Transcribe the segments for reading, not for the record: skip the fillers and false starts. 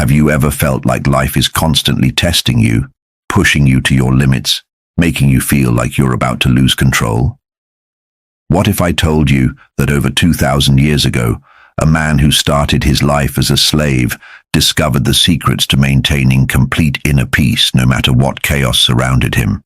Have you ever felt like life is constantly testing you, pushing you to your limits, making you feel like you're about to lose control? What if I told you that over 2,000 years ago, a man who started his life as a slave discovered the secrets to maintaining complete inner peace no matter what chaos surrounded him?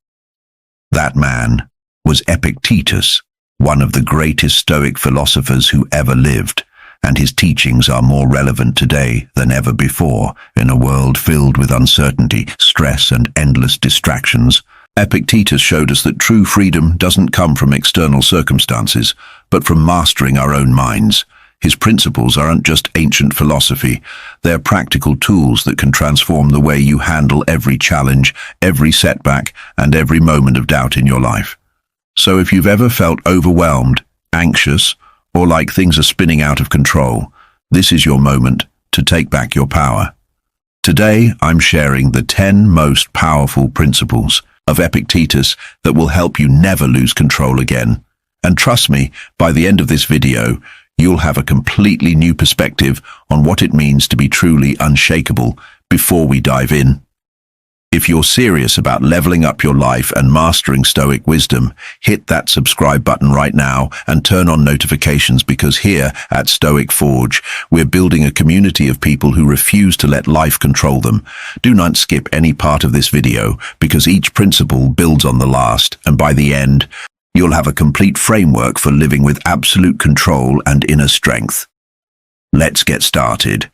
That man was Epictetus, one of the greatest Stoic philosophers who ever lived, and his teachings are more relevant today than ever before in a world filled with uncertainty, stress, and endless distractions. Epictetus showed us that true freedom doesn't come from external circumstances, but from mastering our own minds. His principles aren't just ancient philosophy, they're practical tools that can transform the way you handle every challenge, every setback, and every moment of doubt in your life. So if you've ever felt overwhelmed, anxious, or like things are spinning out of control, this is your moment to take back your power. Today, I'm sharing the 10 most powerful principles of Epictetus that will help you never lose control again. And trust me, by the end of this video, you'll have a completely new perspective on what it means to be truly unshakable. Before we dive in, if you're serious about leveling up your life and mastering Stoic wisdom, hit that subscribe button right now and turn on notifications, because here at Stoic Forge, we're building a community of people who refuse to let life control them. Do not skip any part of this video, because each principle builds on the last, and by the end, you'll have a complete framework for living with absolute control and inner strength. Let's get started.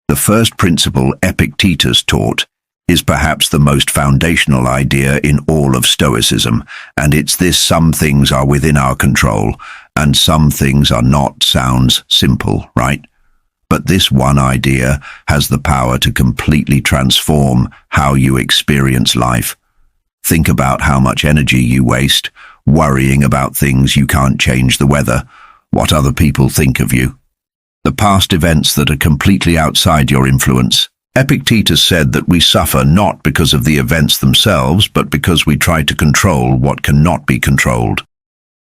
The first principle Epictetus taught is perhaps the most foundational idea in all of Stoicism, and it's this: some things are within our control, and some things are not. Sounds simple, right? But this one idea has the power to completely transform how you experience life. Think about how much energy you waste worrying about things you can't change: the weather, what other people think of you, the past events that are completely outside your influence. Epictetus said that we suffer not because of the events themselves, but because we try to control what cannot be controlled.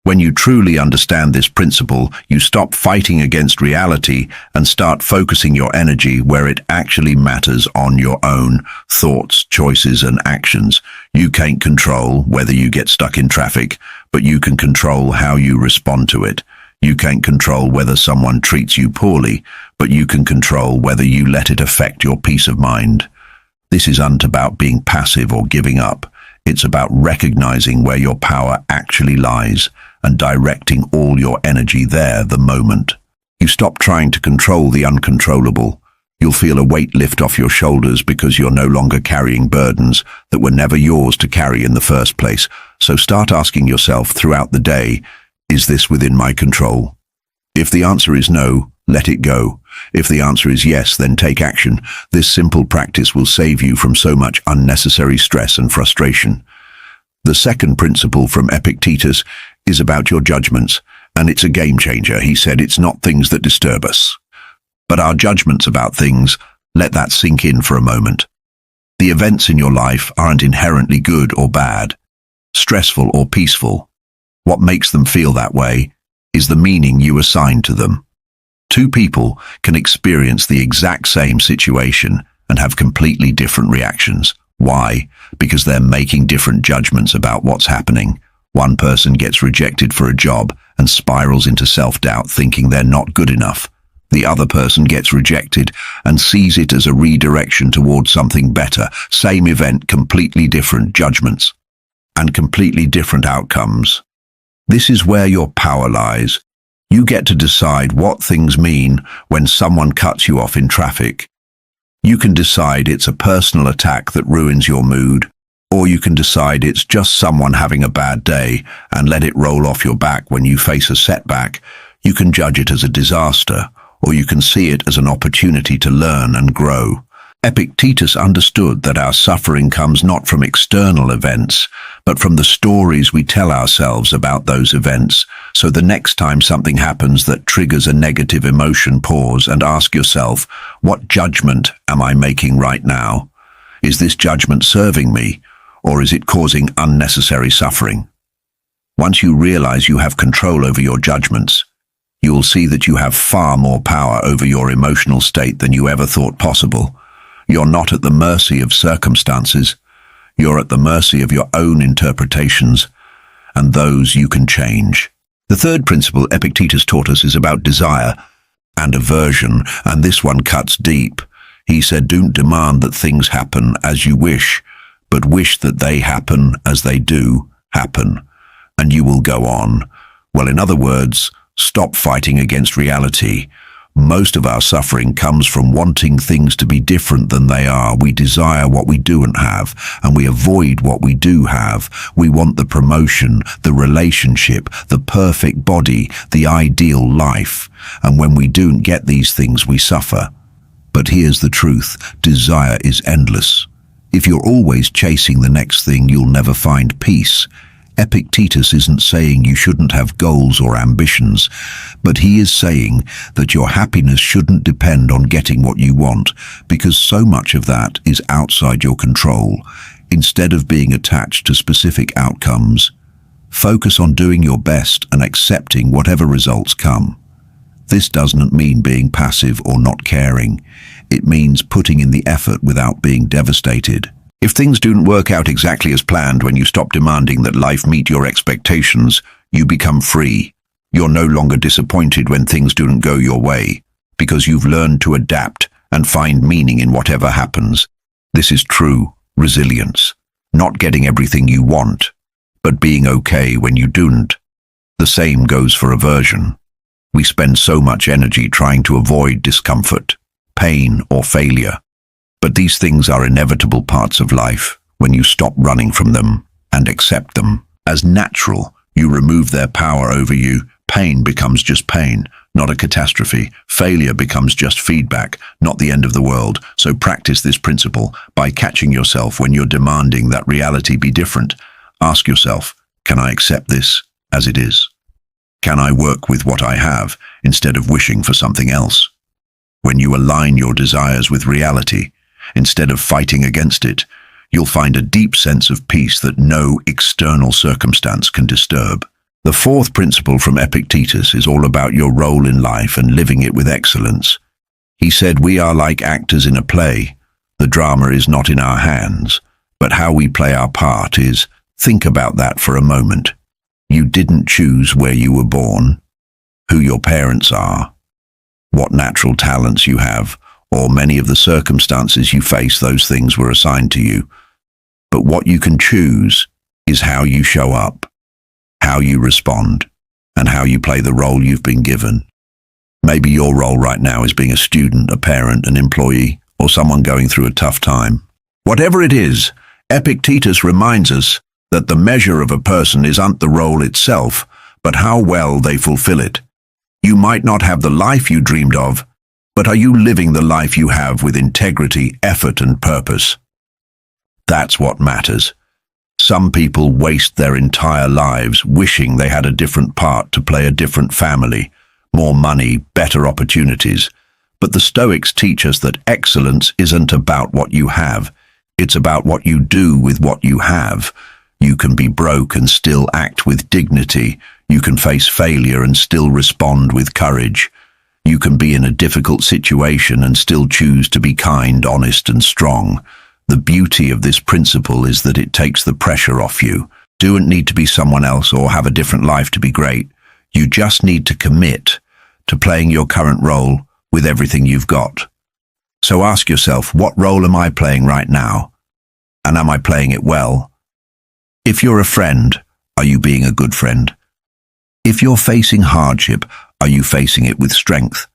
When you truly understand this principle, you stop fighting against reality and start focusing your energy where it actually matters: on your own thoughts, choices, and actions. You can't control whether you get stuck in traffic, but you can control how you respond to it. You can't control whether someone treats you poorly, but you can control whether you let it affect your peace of mind. This isn't about being passive or giving up. It's about recognizing where your power actually lies and directing all your energy there the moment you stop trying to control the uncontrollable. You'll feel a weight lift off your shoulders, because you're no longer carrying burdens that were never yours to carry in the first place. So start asking yourself throughout the day, is this within my control? If the answer is no, let it go. If the answer is yes, then take action. This simple practice will save you from so much unnecessary stress and frustration. The second principle from Epictetus is about your judgments, and it's a game changer. He said it's not things that disturb us, but our judgments about things. Let that sink in for a moment. The events in your life aren't inherently good or bad, stressful or peaceful. What makes them feel that way is the meaning you assign to them. Two people can experience the exact same situation and have completely different reactions. Why? Because they're making different judgments about what's happening. One person gets rejected for a job and spirals into self-doubt, thinking they're not good enough. The other person gets rejected and sees it as a redirection towards something better. Same event, completely different judgments and completely different outcomes. This is where your power lies. You get to decide what things mean when someone cuts you off in traffic. You can decide it's a personal attack that ruins your mood, or you can decide it's just someone having a bad day and let it roll off your back when you face a setback. You can judge it as a disaster, or you can see it as an opportunity to learn and grow. Epictetus understood that our suffering comes not from external events, but from the stories we tell ourselves about those events. So the next time something happens that triggers a negative emotion, pause and ask yourself, what judgment am I making right now? Is this judgment serving me, or is it causing unnecessary suffering? Once you realize you have control over your judgments, you'll see that you have far more power over your emotional state than you ever thought possible. You're not at the mercy of circumstances. You're at the mercy of your own interpretations, and those you can change. The third principle Epictetus taught us is about desire and aversion, and this one cuts deep. He said, don't demand that things happen as you wish, but wish that they happen as they do happen, and you will go on. Well, in other words, stop fighting against reality. Most of our suffering comes from wanting things to be different than they are. We desire what we don't have, and we avoid what we do have. We want the promotion, the relationship, the perfect body, the ideal life. And when we don't get these things, we suffer. But here's the truth: desire is endless. If you're always chasing the next thing, you'll never find peace. Epictetus isn't saying you shouldn't have goals or ambitions, but he is saying that your happiness shouldn't depend on getting what you want, because so much of that is outside your control. Instead of being attached to specific outcomes, focus on doing your best and accepting whatever results come. This doesn't mean being passive or not caring. It means putting in the effort without being devastated. If things don't work out exactly as planned, when you stop demanding that life meet your expectations, you become free. You're no longer disappointed when things don't go your way, because you've learned to adapt and find meaning in whatever happens. This is true resilience, not getting everything you want, but being okay when you don't. The same goes for aversion. We spend so much energy trying to avoid discomfort, pain, or failure. But these things are inevitable parts of life. When you stop running from them and accept them as natural, you remove their power over you. Pain becomes just pain, not a catastrophe. Failure becomes just feedback, not the end of the world. So practice this principle by catching yourself when you're demanding that reality be different. Ask yourself, can I accept this as it is? Can I work with what I have instead of wishing for something else? When you align your desires with reality, instead of fighting against it, you'll find a deep sense of peace that no external circumstance can disturb. The fourth principle from Epictetus is all about your role in life and living it with excellence. He said, we are like actors in a play. The drama is not in our hands, but how we play our part is. Think about that for a moment. You didn't choose where you were born, who your parents are, what natural talents you have, or many of the circumstances you face. Those things were assigned to you. But what you can choose is how you show up, how you respond, and how you play the role you've been given. Maybe your role right now is being a student, a parent, an employee, or someone going through a tough time. Whatever it is, Epictetus reminds us that the measure of a person isn't the role itself, but how well they fulfill it. You might not have the life you dreamed of, but are you living the life you have with integrity, effort, and purpose? That's what matters. Some people waste their entire lives wishing they had a different part to play, a different family, more money, better opportunities. But the Stoics teach us that excellence isn't about what you have. It's about what you do with what you have. You can be broke and still act with dignity. You can face failure and still respond with courage. You can be in a difficult situation and still choose to be kind, honest, and strong. The beauty of this principle is that it takes the pressure off you. You don't need to be someone else or have a different life to be great. You just need to commit to playing your current role with everything you've got. So ask yourself, what role am I playing right now? And am I playing it well? If you're a friend, are you being a good friend? If you're facing hardship, are you facing it with strength?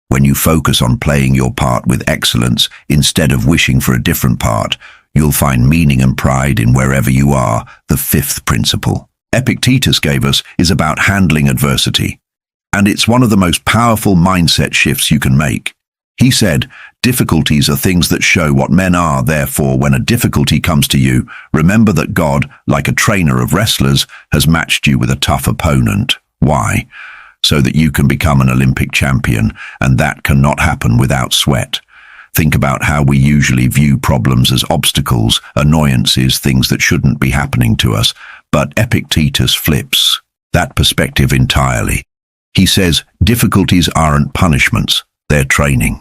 When you focus on playing your part with excellence instead of wishing for a different part, you'll find meaning and pride in wherever you are. The fifth principle Epictetus gave us is about handling adversity, and it's one of the most powerful mindset shifts you can make. He said, difficulties are things that show what men are. Therefore, when a difficulty comes to you, remember that God, like a trainer of wrestlers, has matched you with a tough opponent. Why? So that you can become an Olympic champion, and that cannot happen without sweat. Think about how we usually view problems as obstacles, annoyances, things that shouldn't be happening to us. But Epictetus flips that perspective entirely. He says, difficulties aren't punishments, they're training.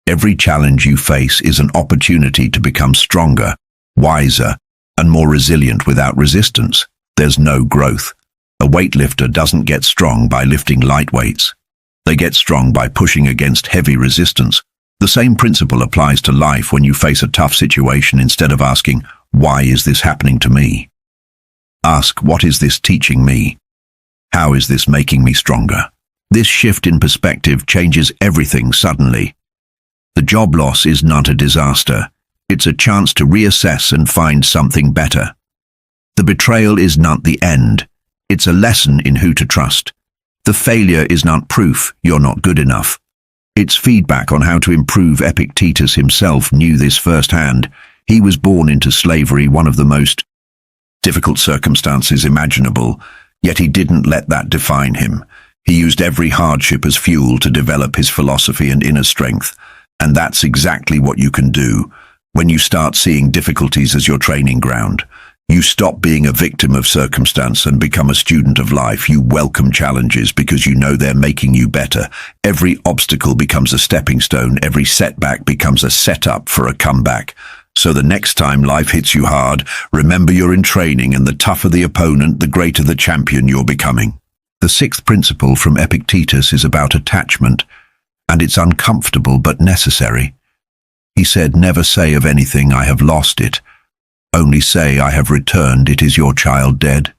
Every challenge you face is an opportunity to become stronger, wiser, and more resilient. Without resistance, there's no growth. A weightlifter doesn't get strong by lifting light weights. They get strong by pushing against heavy resistance. The same principle applies to life. When you face a tough situation, instead of asking, "Why is this happening to me?" ask, "What is this teaching me? How is this making me stronger?" This shift in perspective changes everything suddenly. The job loss is not a disaster. It's a chance to reassess and find something better. The betrayal is not the end. It's a lesson in who to trust. The failure is not proof you're not good enough. It's feedback on how to improve. Epictetus himself knew this firsthand. He was born into slavery, one of the most difficult circumstances imaginable, yet he didn't let that define him. He used every hardship as fuel to develop his philosophy and inner strength. And that's exactly what you can do when you start seeing difficulties as your training ground. You stop being a victim of circumstance and become a student of life. You welcome challenges because you know they're making you better. Every obstacle becomes a stepping stone. Every setback becomes a setup for a comeback. So the next time life hits you hard, remember you're in training, and the tougher the opponent, the greater the champion you're becoming. The sixth principle from Epictetus is about attachment, and it's uncomfortable but necessary. He said, "Never say of anything, 'I have lost it.' Only say, 'I have returned.' It is your child dead?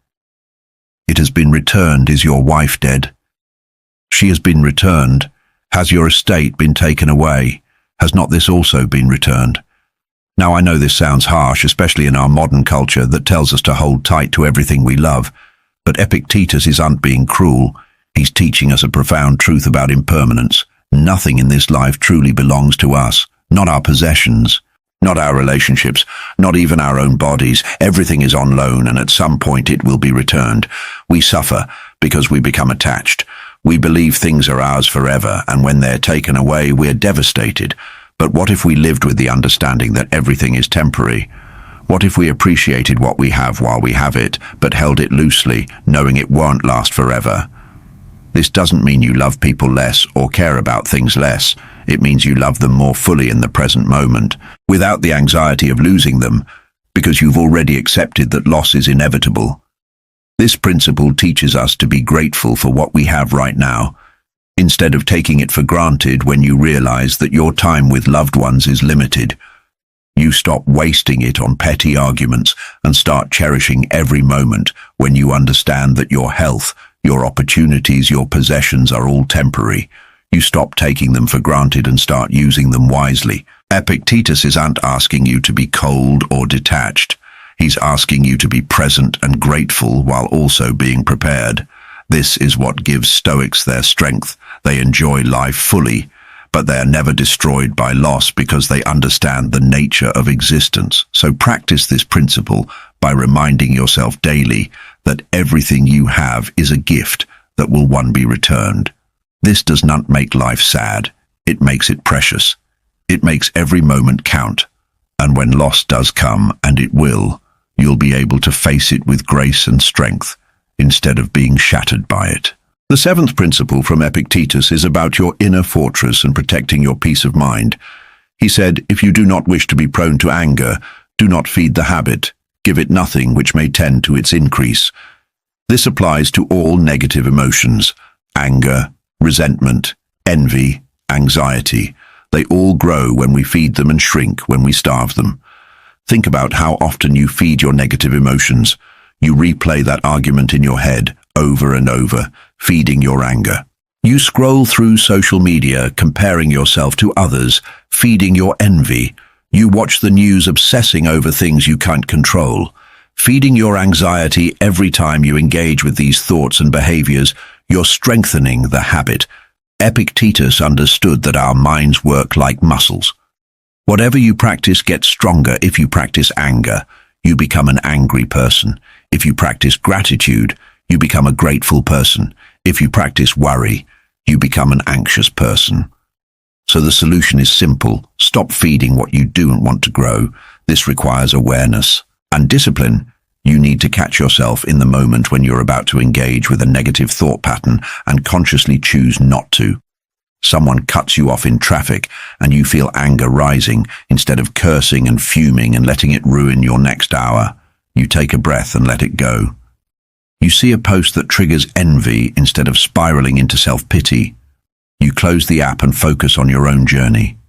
It has been returned. Is your wife dead? She has been returned. Has your estate been taken away? Has not this also been returned?" Now, I know this sounds harsh, especially in our modern culture that tells us to hold tight to everything we love, but Epictetus isn't being cruel. He's teaching us a profound truth about impermanence. Nothing in this life truly belongs to us, not our possessions, not our relationships, not even our own bodies. Everything is on loan, and at some point it will be returned. We suffer because we become attached. We believe things are ours forever, and when they're taken away, we're devastated. But what if we lived with the understanding that everything is temporary? What if we appreciated what we have while we have it, but held it loosely, knowing it won't last forever? This doesn't mean you love people less or care about things less. It means you love them more fully in the present moment, without the anxiety of losing them, because you've already accepted that loss is inevitable. This principle teaches us to be grateful for what we have right now, instead of taking it for granted. When you realize that your time with loved ones is limited, you stop wasting it on petty arguments and start cherishing every moment. When you understand that your health, your opportunities, your possessions are all temporary, you stop taking them for granted and start using them wisely. Epictetus isn't asking you to be cold or detached. He's asking you to be present and grateful while also being prepared. This is what gives Stoics their strength. They enjoy life fully, but they are never destroyed by loss because they understand the nature of existence. So practice this principle by reminding yourself daily that everything you have is a gift that will one be returned. This does not make life sad. It makes it precious. It makes every moment count. And when loss does come, and it will, you'll be able to face it with grace and strength, instead of being shattered by it. The seventh principle from Epictetus is about your inner fortress and protecting your peace of mind. He said, "If you do not wish to be prone to anger, do not feed the habit. Give it nothing which may tend to its increase." This applies to all negative emotions: anger, resentment, envy, anxiety. They all grow when we feed them and shrink when we starve them. Think about how often you feed your negative emotions. You replay that argument in your head over and over, feeding your anger. You scroll through social media, comparing yourself to others, feeding your envy. You watch the news, obsessing over things you can't control, feeding your anxiety. Every time you engage with these thoughts and behaviors, you're strengthening the habit. Epictetus understood that our minds work like muscles. Whatever you practice gets stronger. If you practice anger, you become an angry person. If you practice gratitude, you become a grateful person. If you practice worry, you become an anxious person. So the solution is simple. Stop feeding what you don't want to grow. This requires awareness and discipline. You need to catch yourself in the moment when you're about to engage with a negative thought pattern and consciously choose not to. Someone cuts you off in traffic and you feel anger rising. Instead of cursing and fuming and letting it ruin your next hour, you take a breath and let it go. You see a post that triggers envy instead of spiraling into self-pity. You close the app and focus on your own journey.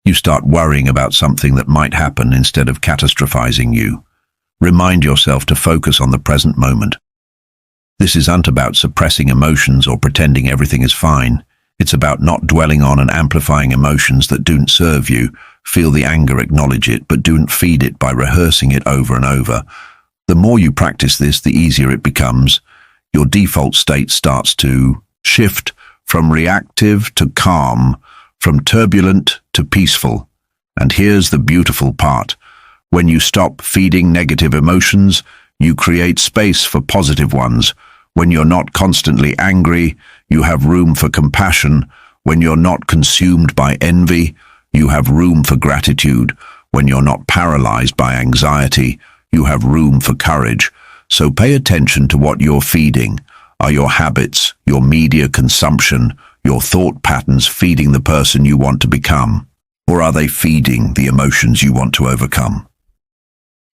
You start worrying about something that might happen instead of catastrophizing you. Remind yourself to focus on the present moment. This isn't about suppressing emotions or pretending everything is fine. It's about not dwelling on and amplifying emotions that don't serve you. Feel the anger, acknowledge it, but don't feed it by rehearsing it over and over. The more you practice this, the easier it becomes. Your default state starts to shift from reactive to calm, from turbulent to peaceful. And here's the beautiful part. When you stop feeding negative emotions, you create space for positive ones. When you're not constantly angry, you have room for compassion. When you're not consumed by envy, you have room for gratitude. When you're not paralyzed by anxiety, you have room for courage. So pay attention to what you're feeding. Are your habits, your media consumption, your thought patterns feeding the person you want to become? Or are they feeding the emotions you want to overcome?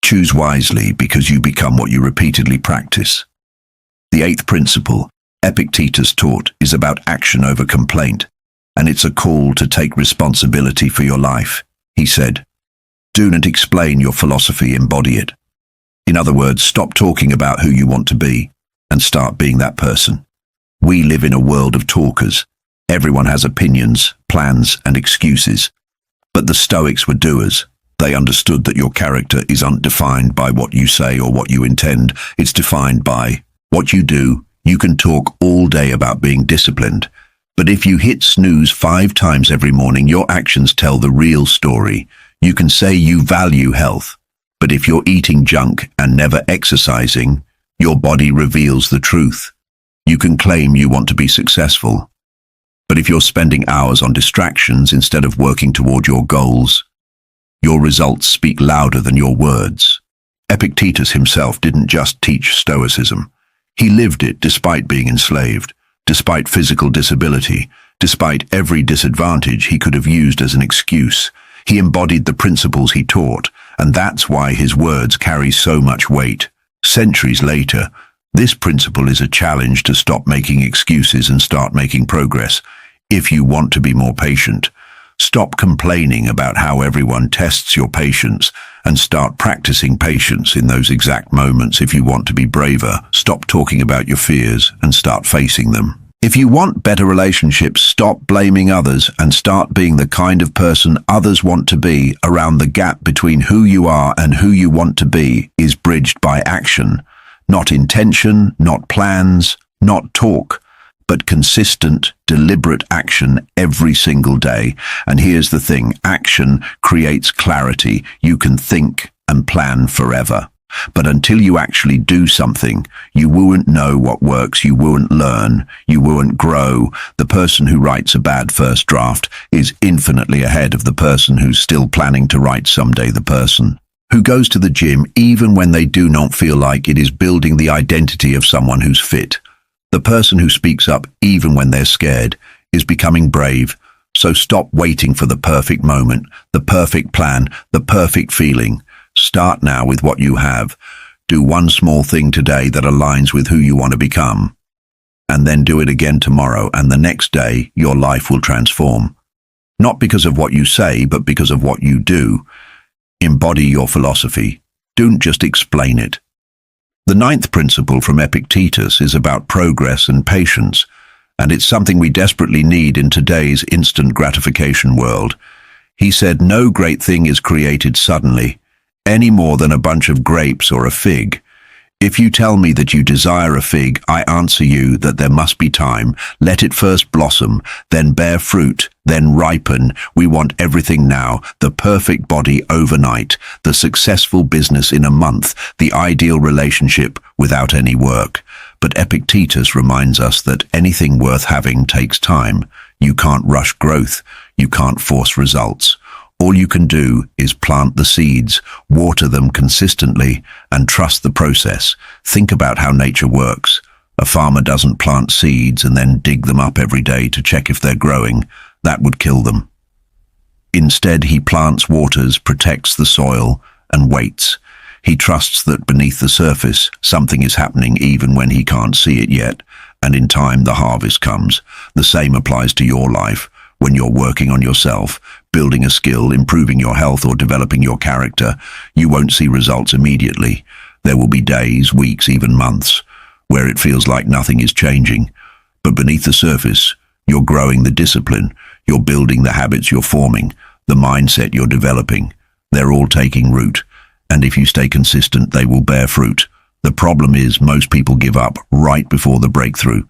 Choose wisely, because you become what you repeatedly practice. The eighth principle, Epictetus taught, is about action over complaint, and it's a call to take responsibility for your life. He said, "Do not explain your philosophy, embody it." In other words, stop talking about who you want to be and start being that person. We live in a world of talkers. Everyone has opinions, plans, and excuses. But the Stoics were doers. They understood that your character is undefined by what you say or what you intend. It's defined by what you do. You can talk all day about being disciplined, but if you hit snooze 5 times every morning, your actions tell the real story. You can say you value health, but if you're eating junk and never exercising, your body reveals the truth. You can claim you want to be successful, but if you're spending hours on distractions instead of working toward your goals, your results speak louder than your words. Epictetus himself didn't just teach Stoicism. He lived it despite being enslaved, despite physical disability, despite every disadvantage he could have used as an excuse. He embodied the principles he taught, and that's why his words carry so much weight. Centuries later, this principle is a challenge to stop making excuses and start making progress. If you want to be more patient, stop complaining about how everyone tests your patience and start practicing patience in those exact moments. If you want to be braver, stop talking about your fears and start facing them. If you want better relationships, stop blaming others and start being the kind of person others want to be. Around the gap between who you are and who you want to be is bridged by action, not intention, not plans, not talk, but consistent, deliberate action every single day. And here's the thing, action creates clarity. You can think and plan forever, but until you actually do something, you won't know what works, you won't learn, you won't grow. The person who writes a bad first draft is infinitely ahead of the person who's still planning to write someday. The person who goes to the gym even when they do not feel like it is building the identity of someone who's fit. The person who speaks up even when they're scared is becoming brave. So stop waiting for the perfect moment, the perfect plan, the perfect feeling. Start now with what you have. Do one small thing today that aligns with who you want to become. And then do it again tomorrow, and the next day your life will transform. Not because of what you say, but because of what you do. Embody your philosophy. Don't just explain it. The ninth principle from Epictetus is about progress and patience, and it's something we desperately need in today's instant gratification world. He said, "No great thing is created suddenly, any more than a bunch of grapes or a fig. If you tell me that you desire a fig, I answer you that there must be time. Let it first blossom, then bear fruit, then ripen. We want everything now, the perfect body overnight, the successful business in a month, the ideal relationship without any work." But Epictetus reminds us that anything worth having takes time. You can't rush growth. You can't force results. All you can do is plant the seeds, water them consistently, and trust the process. Think about how nature works. A farmer doesn't plant seeds and then dig them up every day to check if they're growing. That would kill them. Instead, he plants, waters, protects the soil, and waits. He trusts that beneath the surface, something is happening even when he can't see it yet, and in time the harvest comes. The same applies to your life. When you're working on yourself, building a skill, improving your health, or developing your character, you won't see results immediately. There will be days, weeks, even months, where it feels like nothing is changing. But beneath the surface, you're growing the discipline, you're building the habits you're forming, the mindset you're developing. They're all taking root, and if you stay consistent, they will bear fruit. The problem is most people give up right before the breakthrough.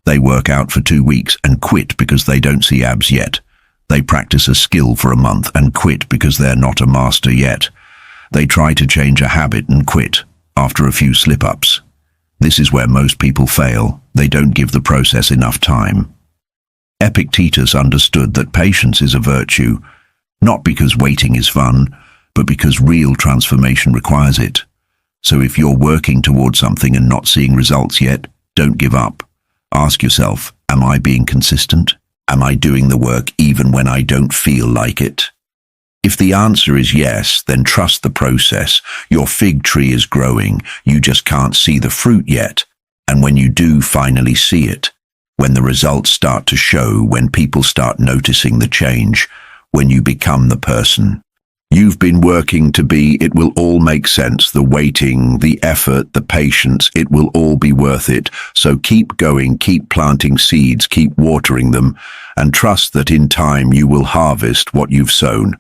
They work out for 2 weeks and quit because they don't see abs yet. They practice a skill for a month and quit because they're not a master yet. They try to change a habit and quit after a few slip-ups. This is where most people fail. They don't give the process enough time. Epictetus understood that patience is a virtue, not because waiting is fun, but because real transformation requires it. So if you're working towards something and not seeing results yet, don't give up. Ask yourself, am I being consistent? Am I doing the work even when I don't feel like it? If the answer is yes, then trust the process. Your fig tree is growing. You just can't see the fruit yet. And when you do finally see it, when the results start to show, when people start noticing the change, when you become the person you've been working to be, it will all make sense. The waiting, the effort, the patience, it will all be worth it. So keep going, keep planting seeds, keep watering them, and trust that in time you will harvest what you've sown.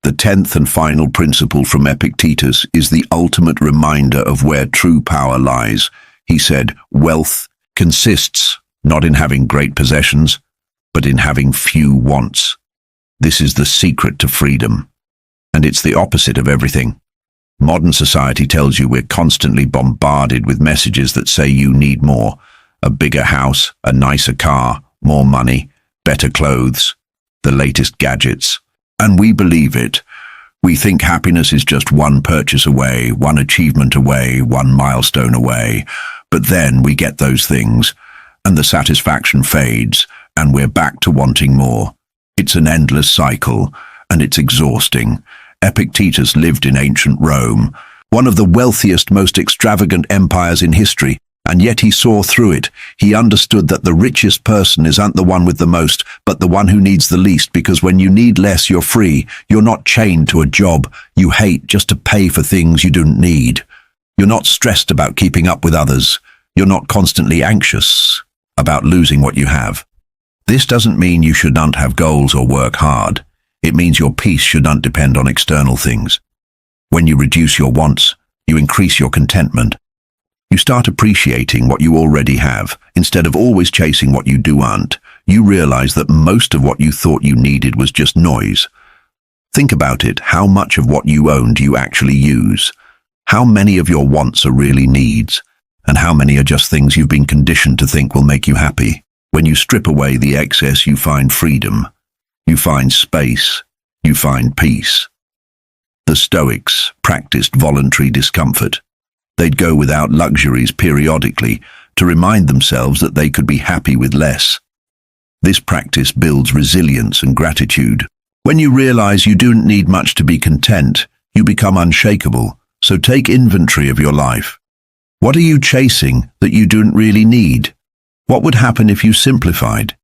The 10th and final principle from Epictetus is the ultimate reminder of where true power lies. He said, wealth consists not in having great possessions, but in having few wants. This is the secret to freedom. And it's the opposite of everything. Modern society tells you we're constantly bombarded with messages that say you need more. A bigger house, a nicer car, more money, better clothes, the latest gadgets. And we believe it. We think happiness is just one purchase away, one achievement away, one milestone away. But then we get those things, and the satisfaction fades, and we're back to wanting more. It's an endless cycle, and it's exhausting. Epictetus lived in ancient Rome, one of the wealthiest, most extravagant empires in history, and yet he saw through it. He understood that the richest person isn't the one with the most, but the one who needs the least, because when you need less, you're free. You're not chained to a job you hate just to pay for things you don't need. You're not stressed about keeping up with others. You're not constantly anxious about losing what you have. This doesn't mean you should not have goals or work hard. It means your peace should not depend on external things. When you reduce your wants, you increase your contentment. You start appreciating what you already have. Instead of always chasing what you aren't, you realize that most of what you thought you needed was just noise. Think about it. How much of what you own do you actually use? How many of your wants are really needs? And how many are just things you've been conditioned to think will make you happy? When you strip away the excess, you find freedom. You find space. You find peace. The Stoics practiced voluntary discomfort. They'd go without luxuries periodically to remind themselves that they could be happy with less. This practice builds resilience and gratitude. When you realize you don't need much to be content, you become unshakable. So take inventory of your life. What are you chasing that you don't really need? What would happen if you simplified?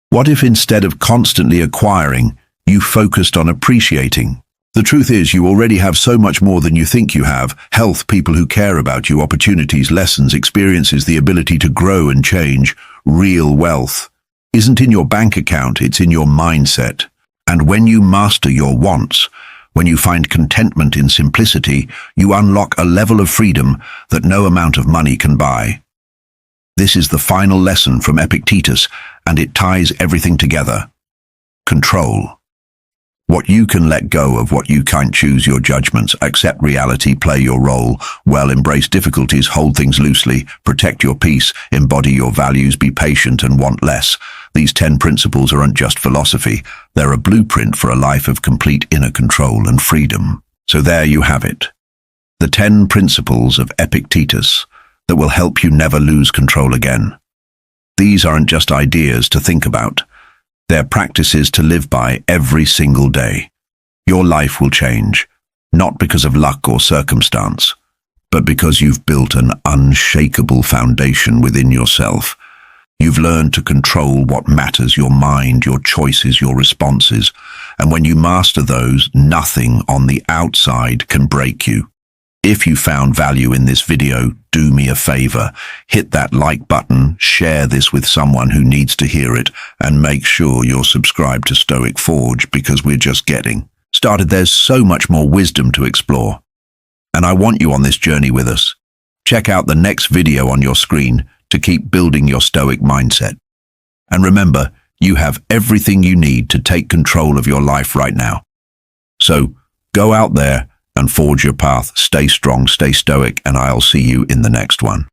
What if instead of constantly acquiring, you focused on appreciating? The truth is, you already have so much more than you think you have. Health, people who care about you, opportunities, lessons, experiences, the ability to grow and change. Real wealth isn't in your bank account, it's in your mindset. And when you master your wants, when you find contentment in simplicity, you unlock a level of freedom that no amount of money can buy. This is the final lesson from Epictetus, and it ties everything together. Control. What you can let go of, what you can't. Choose your judgments, accept reality, play your role, well, embrace difficulties, hold things loosely, protect your peace, embody your values, be patient and want less. These 10 principles aren't just philosophy, they're a blueprint for a life of complete inner control and freedom. So there you have it. The 10 principles of Epictetus, that will help you never lose control again. These aren't just ideas to think about. They're practices to live by every single day. Your life will change, not because of luck or circumstance, but because you've built an unshakable foundation within yourself. You've learned to control what matters, your mind, your choices, your responses, and when you master those, nothing on the outside can break you. If you found value in this video, do me a favor, hit that like button, share this with someone who needs to hear it, and make sure you're subscribed to Stoic Forge because we're just getting started. There's so much more wisdom to explore, and I want you on this journey with us. Check out the next video on your screen to keep building your Stoic mindset. And remember, you have everything you need to take control of your life right now. So, go out there and forge your path. Stay strong, stay stoic, and I'll see you in the next one.